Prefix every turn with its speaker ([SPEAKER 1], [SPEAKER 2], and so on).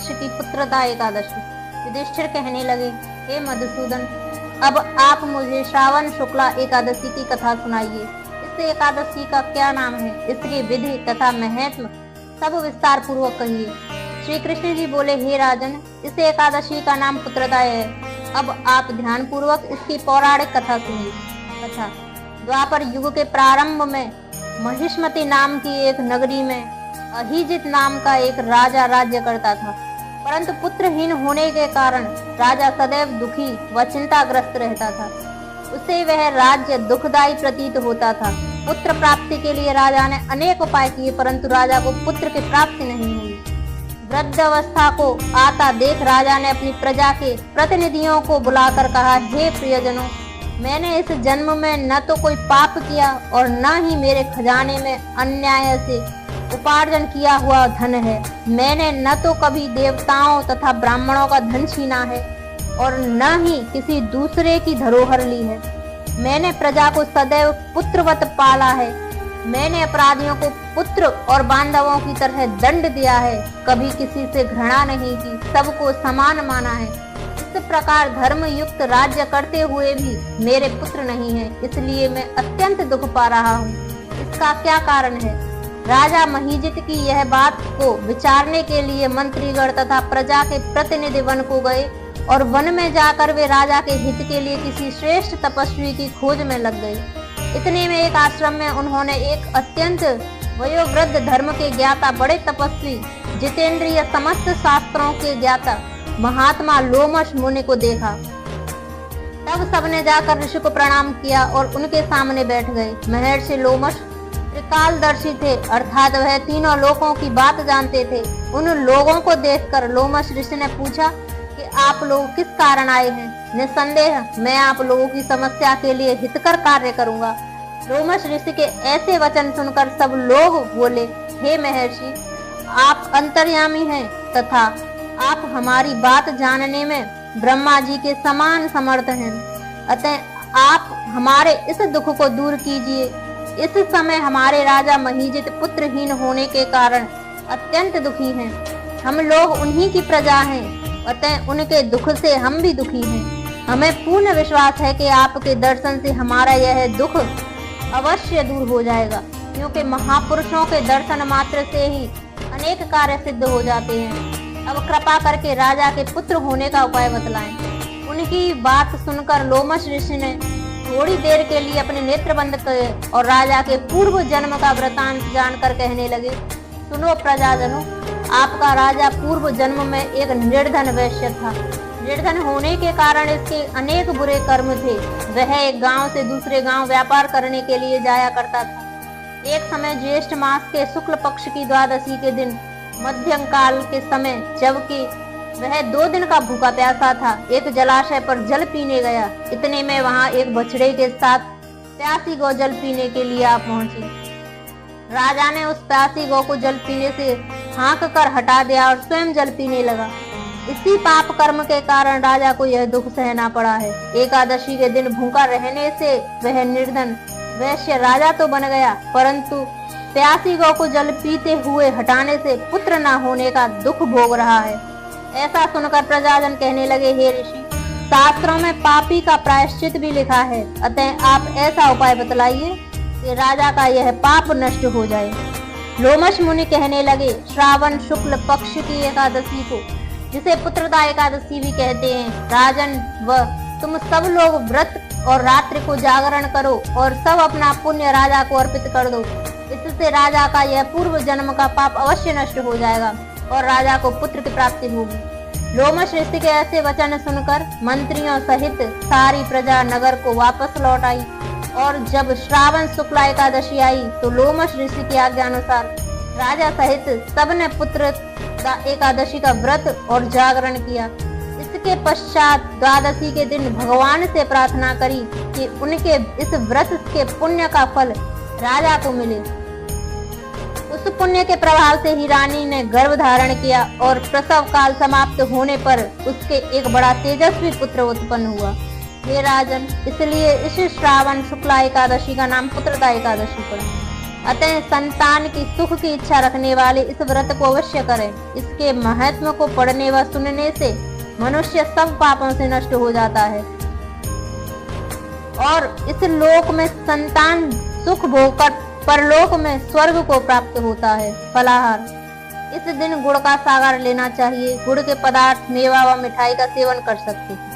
[SPEAKER 1] पक्ष की पुत्रदा एकादशी। युधिष्ठिर कहने लगे, हे मधुसूदन, अब आप मुझे श्रावण शुक्ला एकादशी की कथा सुनाइए। इस एकादशी का क्या नाम है, इसकी विधि तथा महत्व सब विस्तार पूर्वक कहिए। श्री कृष्ण जी बोले, हे राजन, इस एकादशी का नाम पुत्रदा है। अब आप ध्यान पूर्वक इसकी पौराणिक कथा सुनिए। कथा: द्वापर युग के प्रारंभ में महिष्मति नाम की एक नगरी में अहिजित नाम का एक राजा राज्य करता था, परंतु पुत्रहीन होने के कारण राजा सदैव दुखी व चिंताग्रस्त रहता था। उसे वह राज्य दुखदायी प्रतीत होता था। पुत्र प्राप्ति के लिए राजा ने अनेक उपाय किए, परंतु राजा को पुत्र की प्राप्ति नहीं हुई। वृद्ध अवस्था को आता देख राजा ने अपनी प्रजा के प्रतिनिधियों को बुलाकर कहा, हे प्रियजनों, मैंने इस जन्म में न तो कोई पाप किया और न ही मेरे खजाने में अन्याय से उपार्जन किया हुआ धन है। मैंने न तो कभी देवताओं तथा ब्राह्मणों का धन छीना है और न ही किसी दूसरे की धरोहर ली है। मैंने प्रजा को सदैव पुत्रवत पाला है। मैंने अपराधियों को पुत्र और बांधवों की तरह दंड दिया है। कभी किसी से घृणा नहीं की, सबको समान माना है। इस प्रकार धर्म युक्त राज्य करते हुए भी मेरे पुत्र नहीं है, इसलिए मैं अत्यंत दुख पा रहा हूँ। इसका क्या कारण है? राजा महिजित की यह बात को विचारने के लिए मंत्रीगण तथा प्रजा के प्रतिनिधि वन को गए और वन में जाकर वे राजा के हित के लिए किसी श्रेष्ठ तपस्वी की खोज में लग गए। इतने में एक आश्रम में उन्होंने एक अत्यंत वयोवृद्ध धर्म के ज्ञाता, बड़े तपस्वी, जितेंद्रिय, समस्त शास्त्रों के ज्ञाता महात्मा लोमश मुनि को देखा। तब सबने जाकर ऋषि को प्रणाम किया और उनके सामने बैठ गए। महर्षि लोमश त्रिकालदर्शी थे, अर्थात वह तीनों लोकों की बात जानते थे। उन लोगों को देखकर लोमश ऋषि ने पूछा कि आप लोग किस कारण आए हैं? निसंदेह मैं आप लोगों की समस्या के लिए हितकर कार्य करूंगा। लोमश ऋषि के ऐसे वचन सुनकर सब लोग बोले, हे महर्षि, आप अंतर्यामी हैं तथा आप हमारी बात जानने में ब्रह्मा जी के समान समर्थ हैं। अतः आप हमारे इस दुख को दूर कीजिए। इस समय हमारे राजा महिजित पुत्रहीन होने के कारण अत्यंत दुखी हैं। हम लोग उन्हीं की प्रजा हैं, अतः उनके दुख से हम भी दुखी हैं। हमें पूर्ण विश्वास है कि आपके दर्शन से हमारा यह दुख अवश्य दूर हो जाएगा, क्योंकि महापुरुषों के दर्शन मात्र से ही अनेक कार्य सिद्ध हो जाते हैं। अब कृपा करके राजा के पुत्र होने का उपाय बतलाएं। उनकी बात सुनकर लोमश ऋषि ने थोड़ी देर के लिए अपने नेत्र बंद किए और राजा के पूर्व जन्म का वृतांत जानकर कहने लगे, सुनो प्रजाजनों, आपका राजा पूर्व जन्म में एक निर्धन वैश्य था। निर्धन होने के कारण इसके अनेक बुरे कर्म थे। वह एक गांव से दूसरे गांव व्यापार करने के लिए जाया करता था। एक समय ज्येष्ठ मास के शुक्ल पक्ष की द्वादशी के दिन मध्यम काल के समय, जबकि वह 2 दिन का भूखा प्यासा था, एक जलाशय पर जल पीने गया। इतने में वहां एक बछड़े के साथ प्यासी गौ जल पीने के लिए आ पहुंची। राजा ने उस प्यासी गौ को जल पीने से हाँक कर हटा दिया और स्वयं जल पीने लगा। इसी पाप कर्म के कारण राजा को यह दुख सहना पड़ा है। एकादशी के दिन भूखा रहने से वह निर्धन वैश्य राजा तो बन गया, परंतु प्यासी गौ को जल पीते हुए हटाने से पुत्र न होने का दुख भोग रहा है। ऐसा सुनकर प्रजाजन कहने लगे, हे ऋषि, शास्त्रों में पापी का प्रायश्चित भी लिखा है, अतः आप ऐसा उपाय बतलाइए कि राजा का यह पाप नष्ट हो जाए। लोमश मुनि कहने लगे, श्रावण शुक्ल पक्ष की एकादशी को, जिसे पुत्रदा एकादशी भी कहते हैं, राजन, व तुम सब लोग व्रत और रात्रि को जागरण करो और सब अपना पुण्य राजा को अर्पित कर दो। इससे राजा का यह पूर्व जन्म का पाप अवश्य नष्ट हो जाएगा और राजा को पुत्र की प्राप्ति होगी। लोमश ऋषि के ऐसे वचन सुनकर मंत्रियों सहित सारी प्रजा नगर को वापस लौट आई और जब श्रावण शुक्ला एकादशी आई तो लोमश ऋषि की आज्ञा अनुसार राजा सहित सबने पुत्र एकादशी का व्रत और जागरण किया। इसके पश्चात द्वादशी के दिन भगवान से प्रार्थना करी कि उनके इस व्रत के पुण्य का फल राजा को मिले। उस पुण्य के प्रभाव से ही रानी ने गर्भ धारण किया और प्रसव काल समाप्त होने पर उसके एक बड़ा तेजस्वी पुत्र उत्पन्न हुआ। हे राजन, इसलिए इस श्रावण शुक्ला एकादशी का नाम पुत्रदा एकादशी पड़ा। अतः संतान की सुख की इच्छा रखने वाले इस व्रत को अवश्य करें। इसके महत्व को पढ़ने व सुनने से मनुष्य सब पापों से नष्ट हो जाता है और इस लोक में संतान सुख भोगकर परलोक में स्वर्ग को प्राप्त होता है। फलाहार, इस दिन गुड़ का सागर लेना चाहिए। गुड़ के पदार्थ, मेवा व मिठाई का सेवन कर सकते हैं।